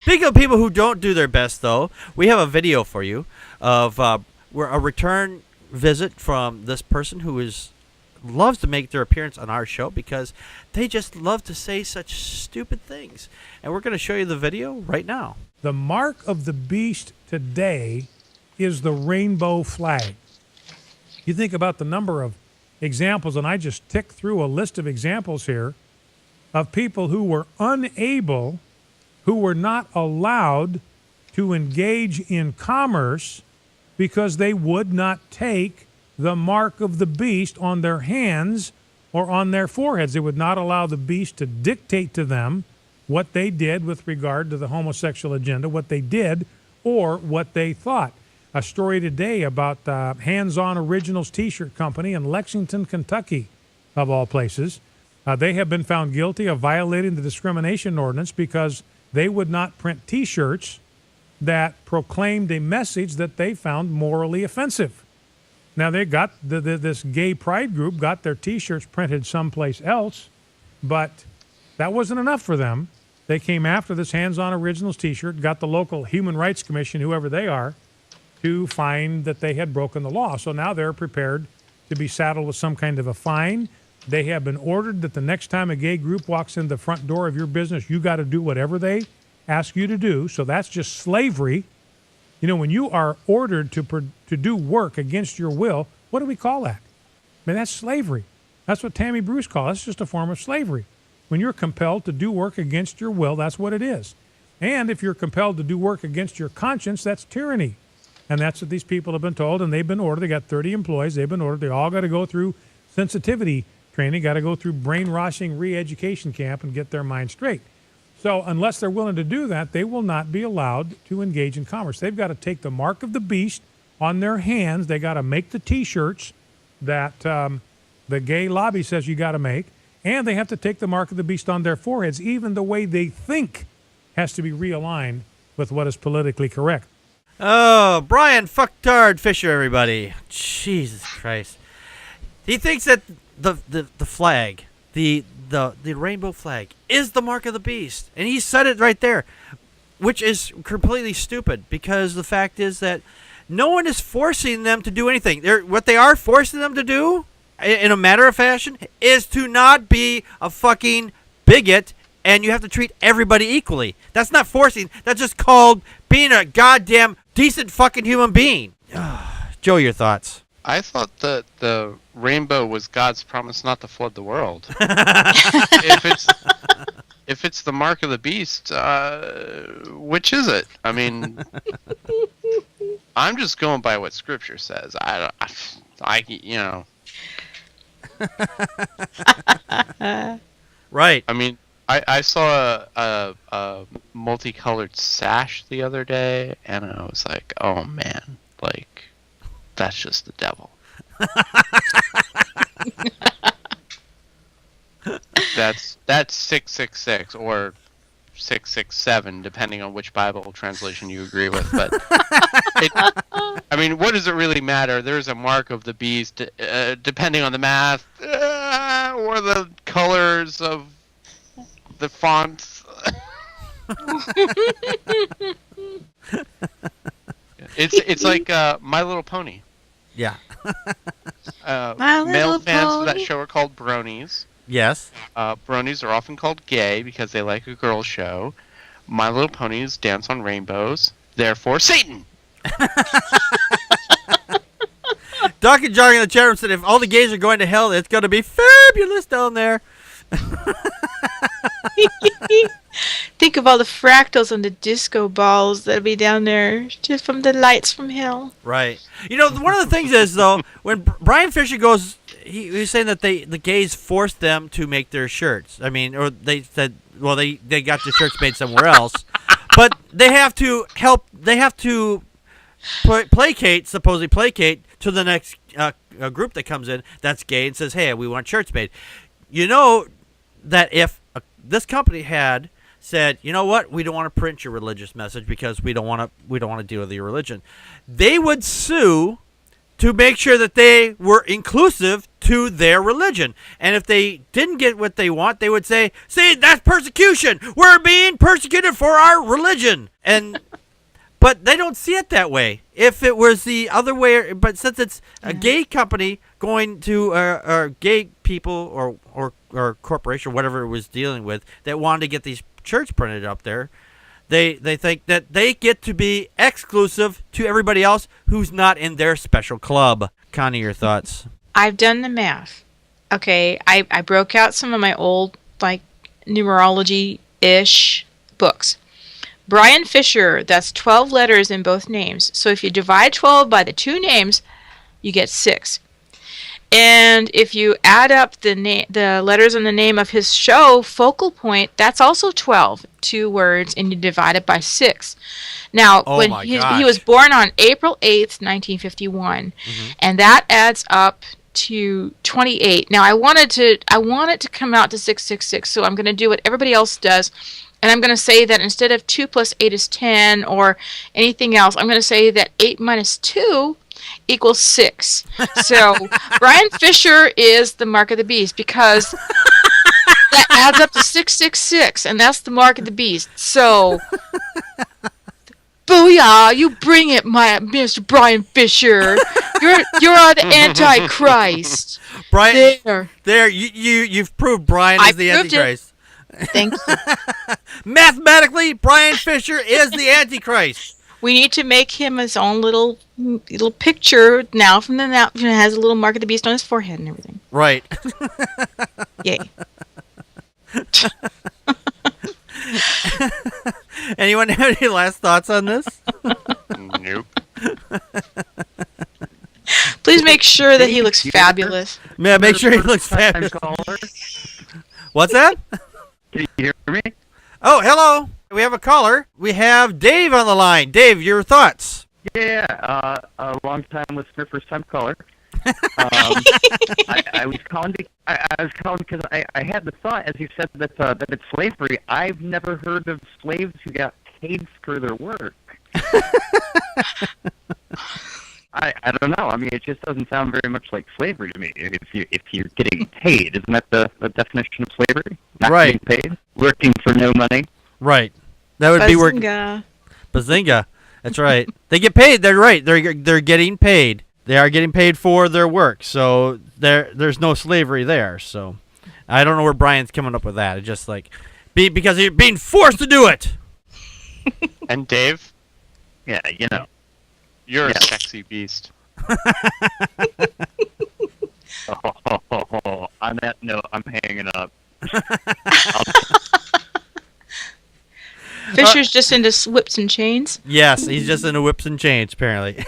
Speaking of people who don't do their best, though, we have a video for you of a return visit from this person who loves to make their appearance on our show because they just love to say such stupid things. And we're going to show you the video right now. The mark of the beast today is the rainbow flag. You think about the number of examples, and I just ticked through a list of examples here of people who were unable, who were not allowed to engage in commerce because they would not take the mark of the beast on their hands or on their foreheads. They would not allow the beast to dictate to them what they did with regard to the homosexual agenda, what they did or what they thought. A story today about Hands On Originals T-shirt company in Lexington, Kentucky, of all places. They have been found guilty of violating the discrimination ordinance because they would not print T-shirts that proclaimed a message that they found morally offensive. Now, they got this gay pride group got their T-shirts printed someplace else, but that wasn't enough for them. They came after this Hands On Originals T-shirt, got the local Human Rights Commission, whoever they are, to find that they had broken the law. So now they're prepared to be saddled with some kind of a fine. They have been ordered that the next time a gay group walks in the front door of your business, you got to do whatever they ask you to do. So that's just slavery. You know, when you are ordered to do work against your will, what do we call that? I mean, that's slavery. That's what Tammy Bruce calls it. It's just a form of slavery. When you're compelled to do work against your will, that's what it is. And if you're compelled to do work against your conscience, that's tyranny. And that's what these people have been told, and they've been ordered. They got 30 employees. They've been ordered. They all got to go through sensitivity training, got to go through brainwashing re-education camp and get their mind straight. So unless they're willing to do that, they will not be allowed to engage in commerce. They've got to take the mark of the beast on their hands. They got to make the T-shirts that the gay lobby says you got to make, and they have to take the mark of the beast on their foreheads. Even the way they think has to be realigned with what is politically correct. Oh, Brian Fucktard Fischer, everybody. Jesus Christ. He thinks that the flag, the rainbow flag, is the mark of the beast. And he said it right there, which is completely stupid because the fact is that no one is forcing them to do anything. What they are forcing them to do, in a matter of fashion, is to not be a fucking bigot, and you have to treat everybody equally. That's not forcing. That's just called being a goddamn decent fucking human being. Joe, your thoughts? I thought that the rainbow was God's promise not to flood the world. If it's the mark of the beast, which is it? I mean, I'm just going by what Scripture says. I you know. Right. I mean, I saw a multicolored sash the other day, and I was like, oh man, like, that's just the devil. That's 666 or 667, depending on which Bible translation you agree with. But I mean, what does it really matter? There's a mark of the beast, depending on the math or the colors of the fonts. It's like My Little Pony. Yeah. Male fans of that show are called bronies. Yes. Bronies are often called gay because they like a girl show. My Little Ponies dance on rainbows. Therefore, Satan! Doc and Jogging in the chat room said if all the gays are going to hell, it's going to be fabulous down there. Think of all the fractals on the disco balls that'll be down there just from the lights from hell. Right. You know, one of the things is, though, when Brian Fisher goes, he's saying that the gays forced them to make their shirts. I mean, or they said, well, they got the shirts made somewhere else. But they have to supposedly placate to the next group that comes in that's gay and says, hey, we want shirts made. You know that if this company had said, you know what, we don't want to print your religious message because we don't want to deal with your religion, they would sue to make sure that they were inclusive to their religion. And if they didn't get what they want, they would say, see, that's persecution. We're being persecuted for our religion. But they don't see it that way. If it was the other way, but since it's a gay company going to gay people or corporation, whatever it was dealing with, that wanted to get these shirts printed up there, they think that they get to be exclusive to everybody else who's not in their special club. Connie, your thoughts? I've done the math. Okay, I broke out some of my old, like, numerology-ish books. Brian Fischer, that's 12 letters in both names. So if you divide 12 by the two names, you get 6. And if you add up the letters in the name of his show, Focal Point, that's also 12, 2 words, and you divide it by 6. Now, when he was born on April 8th, 1951, and that adds up to 28. Now, I want it to come out to 666, so I'm going to do what everybody else does, and I'm going to say that instead of 2 plus 8 is 10 or anything else, I'm going to say that 8 minus 2 equals 6. So Brian Fischer is the mark of the beast because that adds up to 666, and that's the mark of the beast. So, booyah! You bring it, my Mr. Brian Fischer. You're the Antichrist. Brian, there you've proved Brian is the Antichrist. Thank you. Mathematically, Brian Fischer is the Antichrist. We need to make him his own little picture now. From the now, it has a little mark of the beast on his forehead and everything. Right. Yay. Anyone have any last thoughts on this? Nope. Please make sure that he looks fabulous. Yeah, make sure he looks fabulous. What's that? Can you hear me? Oh, hello. We have a caller. We have Dave on the line. Dave, your thoughts? Yeah, a long-time listener, first-time caller. I was calling. I was calling because I had the thought, as you said, that it's slavery. I've never heard of slaves who got paid for their work. I don't know. I mean, it just doesn't sound very much like slavery to me. If you're getting paid, isn't that the definition of slavery? Not right. Getting paid, working for no money. Right. That would be working. Bazinga. That's right. They get paid. They're right. They're getting paid. They are getting paid for their work. So there's no slavery there. So I don't know where Brian's coming up with that. It's just like because you're being forced to do it. And Dave? Yeah, you know. You're a sexy beast. On that note, I'm hanging up. Fisher's just into whips and chains. Yes, he's just into whips and chains, apparently.